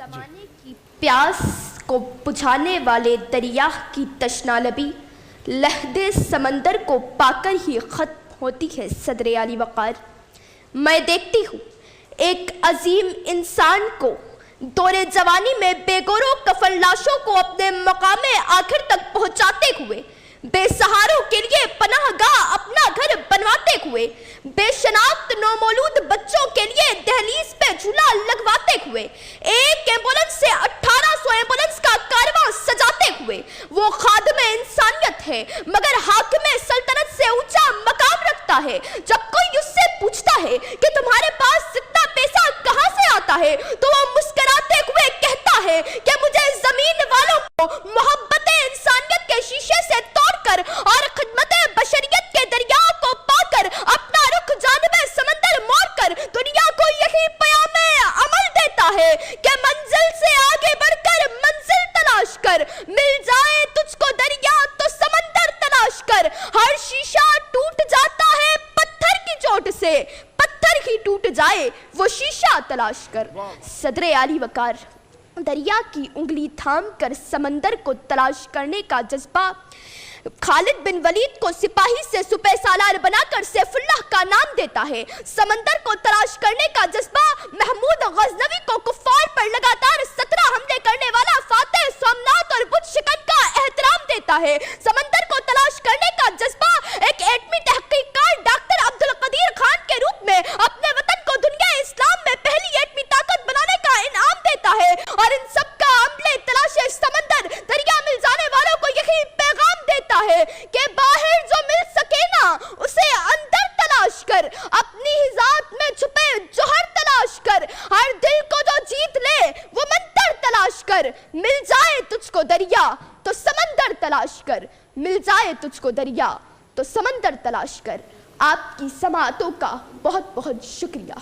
زمانے کی پیاس کو بجھانے والے دریا کی تشنا لبی لہدے سمندر کو پا کر ہی ختم ہوتی ہے صدر عالی وقار۔ میں دیکھتی ہوں ایک عظیم انسان کو دور جوانی میں بے گورو کفن لاشوں کو اپنے مقام آخر تک پہنچاتے ہوئے، بے سہاروں کے لیے پناہ گاہ اپنا گھر بنواتے ہوئے، بے شناخت نومولود بچوں کے لیے دہلیز پہ جھولا لگواتے ہوئے، ایک ایمبولنس سے 1800 ایمبولنس کا کارواں سجاتے ہوئے، وہ خادم انسانیت ہے مگر حاکم سلطنت سے اونچا مقام رکھتا ہے۔ جب کوئی اس سے پوچھتا ہے کہ تمہارے پاس اتنا پیسہ کہاں سے آتا ہے تو وہ مسکراتے ہوئے کہتا ہے کہ مجھے زمین والوں کو محبت انسانیت کے شیشے سے توڑ کر اور خدمت بشریت کے دریا کو پا کر اپنا رخ جانب سمندر موڑ کر دنیا کو یہی پیام عمل دیتا ہے کہ منزل سے آگے بڑھ کر منزل تلاش کر، مل جائے تجھ کو دریا تو سمندر تلاش کر۔ ہر شیشہ ٹوٹ جاتا ہے پتھر کی چوٹ سے، پتھر ہی ٹوٹ جائے وہ شیشہ تلاش کر۔ صدر عالی وقار دریا کی انگلی تھام کر سمندر کو تلاش کرنے کا جذبہ، خالد بن ولید کو سپاہی سے سپہ سالار بنا کر سیف اللہ کا نام دیتا ہے۔ سمندر کو تلاش کرنے کا جذبہ محمود غزنوی کو کفار پر لگاتار 17 حملے کرنے والا فاتح سومنات اور بدھ شکن کا احترام دیتا ہے۔ سمندر کو تلاش کرنے کا جذبہ ایک ایٹمی تحقیق کار ڈاکٹر عبدالقدیر خان کے روپ میں اپنے وطن کو دنیا اسلام میں پہلی ایٹمی طاقت بنانے کا انعام دیتا ہے، اور ان سب کا عملے تلاش سمندر دریا مل جانے والوں کو یہی پیغام دیتا ہے کہ باہر جو مل سکے نا اسے اندر تلاش کر، اپنی ہی ذات میں چھپے جوہر تلاش کر، ہر دل کو جو جیت لے وہ منتر تلاش کر۔ مل جائے تجھ کو دریا تو سمندر تلاش کر، مل جائے تجھ کو دریا تو سمندر تلاش کر۔ آپ کی سماعتوں کا بہت بہت شکریہ۔